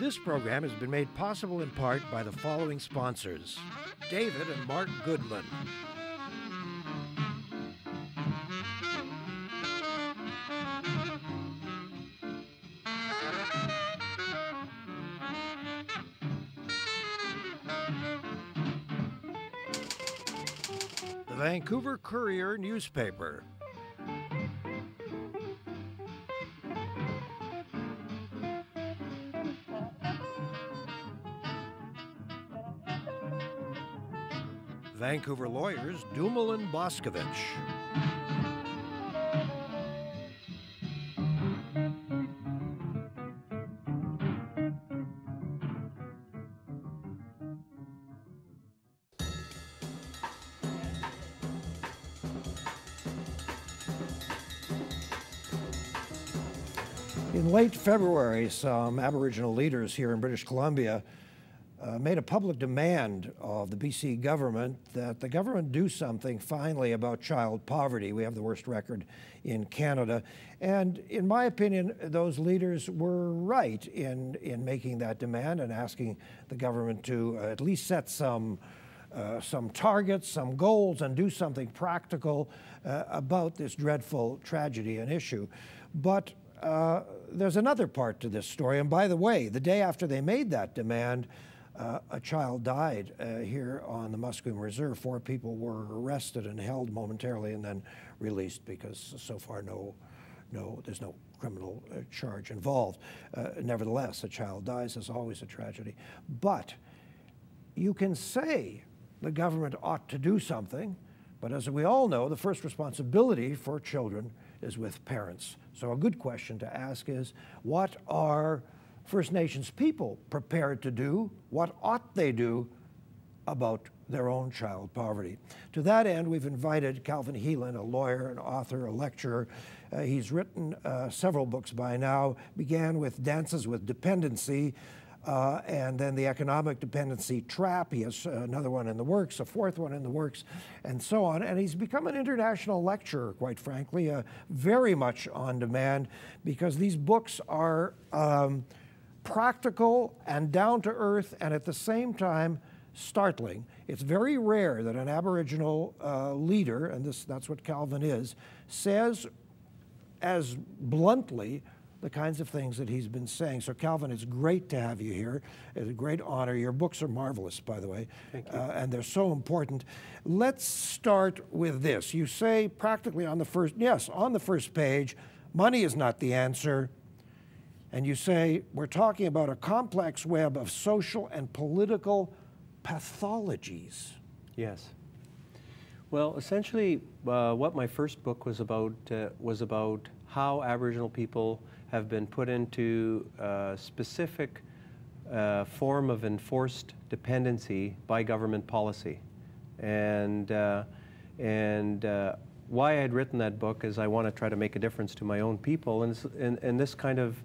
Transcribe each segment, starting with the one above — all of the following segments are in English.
This program has been made possible in part by the following sponsors: David and Mark Goodman, the Vancouver Courier newspaper, Vancouver lawyers Dumal and Boscovich, In late February, some Aboriginal leaders here in British Columbia made a public demand of the BC government that the government do something finally about child poverty. We have the worst record in Canada. And in my opinion, those leaders were right in making that demand and asking the government to at least set some targets, some goals, and do something practical about this dreadful tragedy and issue. But there's another part to this story. And by the way, the day after they made that demand, a child died here on the Musqueam Reserve. 4 people were arrested and held momentarily and then released because so far there's no criminal charge involved. Nevertheless, a child dies is always a tragedy. But you can say the government ought to do something, but as we all know, the first responsibility for children is with parents. So a good question to ask is, what are First Nations people prepared to do? What ought they do about their own child poverty? To that end, we've invited Calvin Helin, a lawyer, an author, a lecturer. He's written several books by now, began with Dances with Dependency, and then The Economic Dependency Trap. He has another one in the works, a 4th one in the works, and so on. And he's become an international lecturer, quite frankly, very much on demand, because these books are practical and down to earth, and at the same time startling. It's very rare that an Aboriginal leader, and that's what Calvin is, says as bluntly the kinds of things that he's been saying. So Calvin, it's great to have you here. It's a great honor. Your books are marvelous, by the way. Thank you. And they're so important. Let's start with this. You say practically on the first page, money is not the answer. And you say, we're talking about a complex web of social and political pathologies. Yes. Well, essentially, what my first book was about how Aboriginal people have been put into a specific form of enforced dependency by government policy. And why I'd written that book is I want to try to make a difference to my own people. And this kind of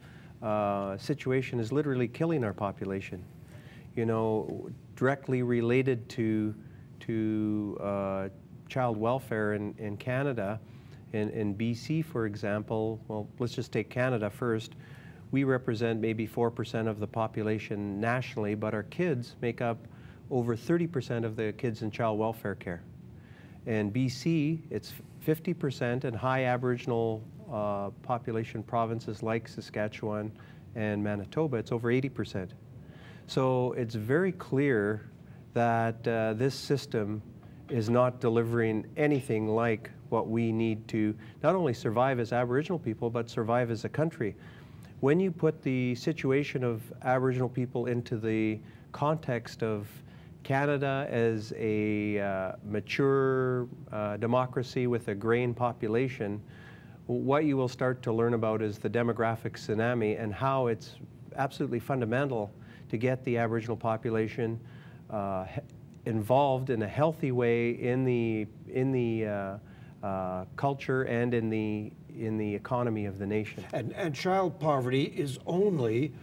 situation is literally killing our population. You know, directly related to child welfare in Canada. In BC, for example, well, let's just take Canada first. We represent maybe 4% of the population nationally, but our kids make up over 30% of the kids in child welfare care. In BC, it's 50%, and high Aboriginal population provinces like Saskatchewan and Manitoba, it's over 80%. So it's very clear that this system is not delivering anything like what we need to not only survive as Aboriginal people, but survive as a country. When you put the situation of Aboriginal people into the context of Canada as a mature democracy with a graying population, what you will start to learn about is the demographic tsunami and how it's absolutely fundamental to get the Aboriginal population involved in a healthy way in the culture and in the economy of the nation. And child poverty is only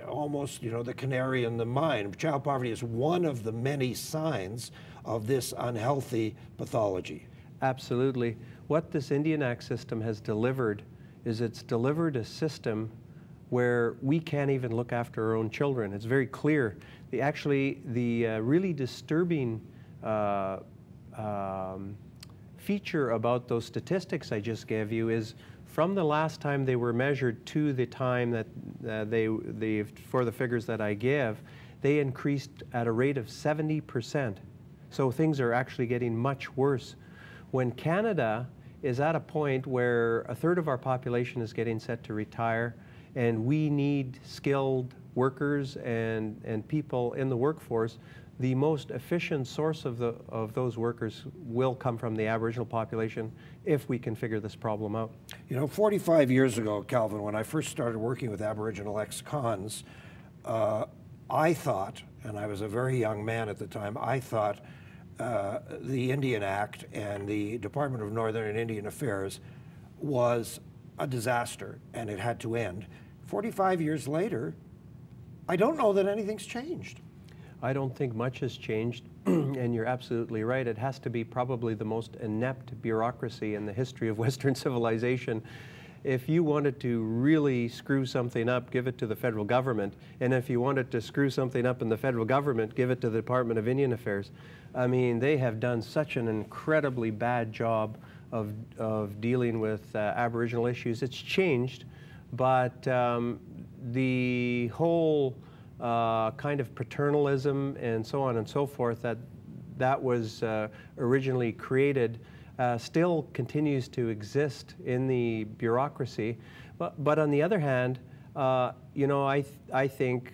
almost, you know, the canary in the mine. Child poverty is one of the many signs of this unhealthy pathology. Absolutely. What this Indian Act system has delivered is it's delivered a system where we can't even look after our own children. It's very clear. The really disturbing feature about those statistics I just gave you is from the last time they were measured to the time that for the figures that I gave, they increased at a rate of 70%. So things are actually getting much worse. When Canada is at a point where a third of our population is getting set to retire, and we need skilled workers and people in the workforce, the most efficient source of those workers will come from the Aboriginal population if we can figure this problem out. You know, 45 years ago, Calvin, when I first started working with Aboriginal ex-cons, I thought, and I was a very young man at the time, I thought the Indian Act and the Department of Northern and Indian Affairs was a disaster and it had to end. 45 years later, I don't know that anything's changed. I don't think much has changed, and you're absolutely right. It has to be probably the most inept bureaucracy in the history of Western civilization. If you wanted to really screw something up, give it to the federal government, and if you wanted to screw something up in the federal government, give it to the Department of Indian Affairs. I mean, they have done such an incredibly bad job of dealing with Aboriginal issues. It's changed, but the whole kind of paternalism and so on and so forth that was originally created still continues to exist in the bureaucracy. But on the other hand, you know, I think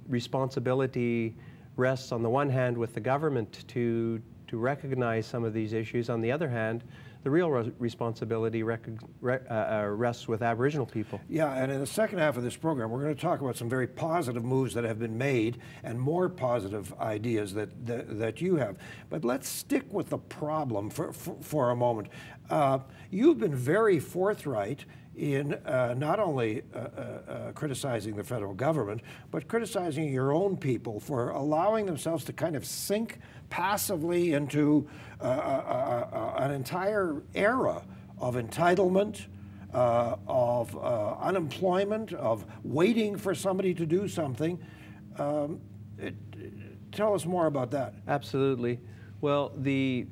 responsibility rests on the one hand with the government to recognize some of these issues. On the other hand, the real responsibility rests with Aboriginal people. Yeah, and in the second half of this program, we're going to talk about some very positive moves that have been made and more positive ideas that you have. But let's stick with the problem for a moment. You've been very forthright in not only criticizing the federal government, but criticizing your own people for allowing themselves to kind of sink passively into an entire era of entitlement, of unemployment, of waiting for somebody to do something. Tell us more about that. Absolutely. Well, the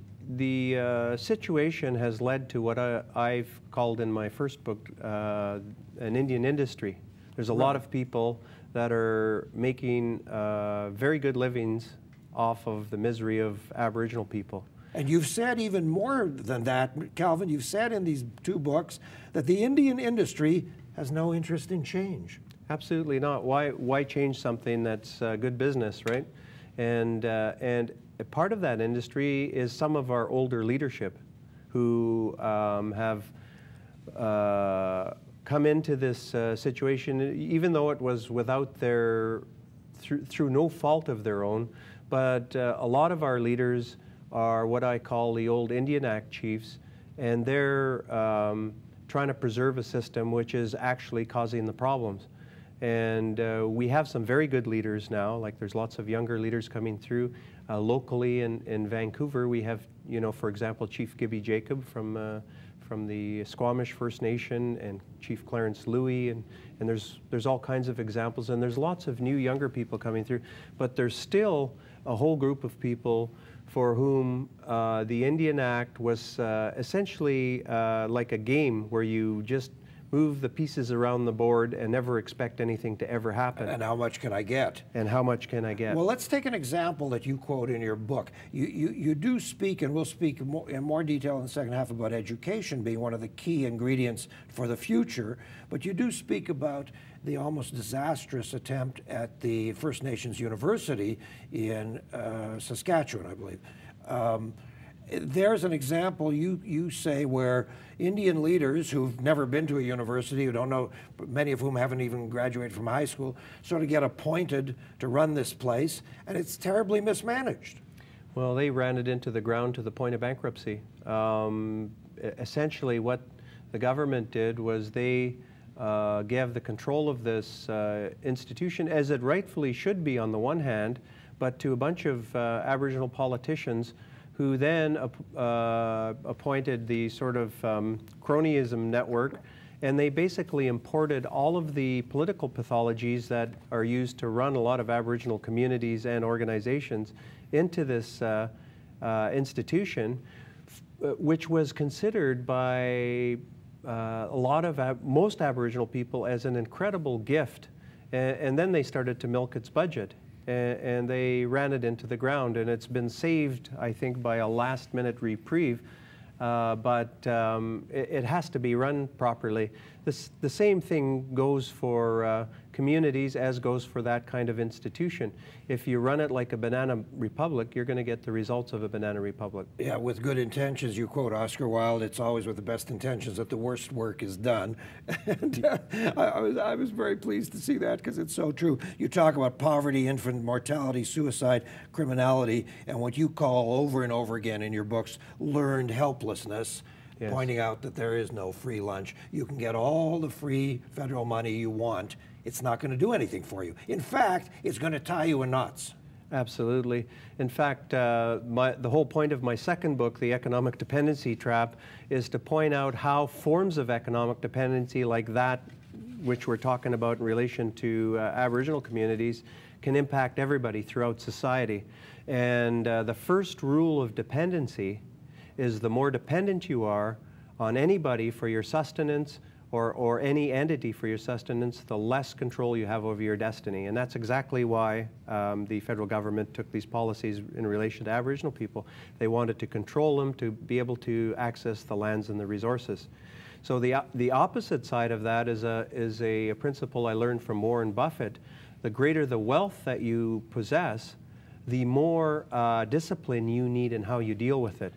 situation has led to what I've called in my first book an Indian industry. There's a lot of people that are making very good livings off of the misery of Aboriginal people. And you've said even more than that, Calvin. You've said in these two books that the Indian industry has no interest in change. Absolutely not. Why change something that's good business, right? And a part of that industry is some of our older leadership who have come into this situation, even though it was without through no fault of their own. But a lot of our leaders are what I call the old Indian Act chiefs, and they're trying to preserve a system which is actually causing the problems. And we have some very good leaders now, like there's lots of younger leaders coming through. Locally in Vancouver, we have, you know, for example, Chief Gibby Jacob from the Squamish First Nation, and Chief Clarence Louie, and there's all kinds of examples, and there's lots of new younger people coming through, but there's still a whole group of people for whom the Indian Act was essentially like a game where you just move the pieces around the board and never expect anything to ever happen. And how much can I get? And how much can I get? Well, let's take an example that you quote in your book. You do speak, and we'll speak in more detail in the second half about education being one of the key ingredients for the future, but you do speak about the almost disastrous attempt at the First Nations University in Saskatchewan, I believe. There's an example you say where Indian leaders who've never been to a university, who don't know, many of whom haven't even graduated from high school, sort of get appointed to run this place, and it's terribly mismanaged. Well, they ran it into the ground to the point of bankruptcy. Essentially, what the government did was they gave the control of this institution, as it rightfully should be on the one hand, but to a bunch of Aboriginal politicians who then appointed the sort of cronyism network And they basically imported all of the political pathologies that are used to run a lot of Aboriginal communities and organizations into this institution, which was considered by most Aboriginal people as an incredible gift. And then they started to milk its budget, and they ran it into the ground. And it's been saved, I think, by a last-minute reprieve. But it has to be run properly. The same thing goes for communities as goes for that kind of institution. If you run it like a banana republic, you're going to get the results of a banana republic. Yeah, with good intentions. You quote Oscar Wilde, it's always with the best intentions that the worst work is done. And I was very pleased to see that, because it's so true. You talk about poverty, infant mortality, suicide, criminality, and what you call over and over again in your books, learned helplessness. Yes. Pointing out that there is no free lunch. You can get all the free federal money you want. It's not going to do anything for you. In fact, it's going to tie you in knots. Absolutely. In fact, the whole point of my second book, The Economic Dependency Trap, is to point out how forms of economic dependency like that, which we're talking about in relation to Aboriginal communities, can impact everybody throughout society. And the first rule of dependency is the more dependent you are on anybody for your sustenance or any entity for your sustenance, the less control you have over your destiny. And that's exactly why the federal government took these policies in relation to Aboriginal people. They wanted to control them to be able to access the lands and the resources. So the opposite side of that is a principle I learned from Warren Buffett. The greater the wealth that you possess, the more discipline you need in how you deal with it.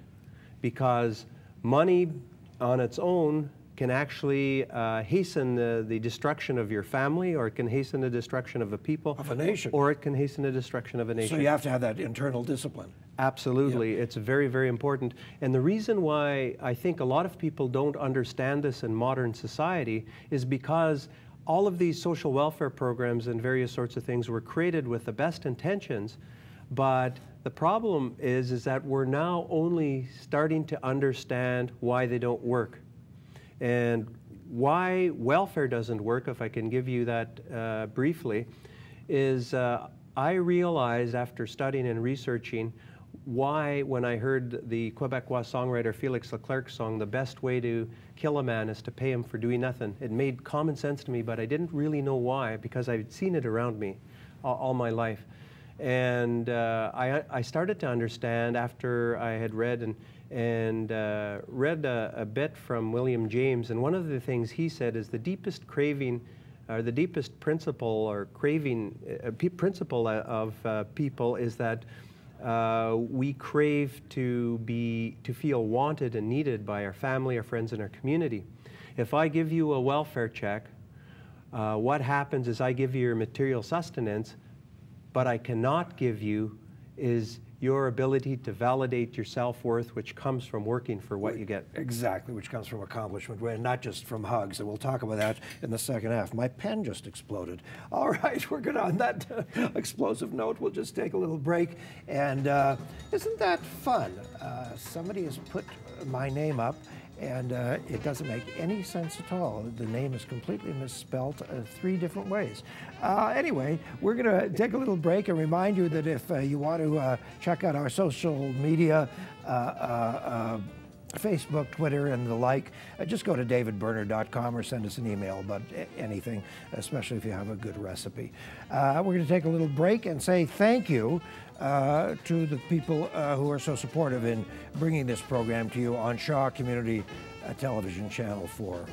Because money on its own can actually hasten the destruction of your family, or it can hasten the destruction of a people. Of a nation. Or it can hasten the destruction of a nation. So you have to have that internal discipline. Absolutely. Yeah. It's very, very important. And the reason why I think a lot of people don't understand this in modern society is because all of these social welfare programs and various sorts of things were created with the best intentions, but the problem is that we're now only starting to understand why they don't work. And why welfare doesn't work, if I can give you that briefly, is I realized after studying and researching why, when I heard the Quebecois songwriter Felix Leclerc's song, "The best way to kill a man is to pay him for doing nothing," it made common sense to me, but I didn't really know why, because I'd seen it around me all my life. And I started to understand after I had read read a bit from William James, and one of the things he said is the deepest craving, or the deepest principle or craving, principle of people is that we crave to feel wanted and needed by our family, our friends, and our community. If I give you a welfare check, what happens is I give you your material sustenance, but I cannot give you is your ability to validate your self-worth, which comes from working for what you get. Exactly, which comes from accomplishment, and not just from hugs. And we'll talk about that in the second half. My pen just exploded. All right, we're good on that explosive note. We'll just take a little break. And isn't that fun? Somebody has put my name up, and it doesn't make any sense at all. The name is completely misspelt 3 different ways. Anyway, we're going to take a little break and remind you that if you want to check out our social media, Facebook, Twitter, and the like, just go to davidberner.com or send us an email about anything, especially if you have a good recipe. We're going to take a little break and say thank you to the people who are so supportive in bringing this program to you on Shaw Community Television Channel 4.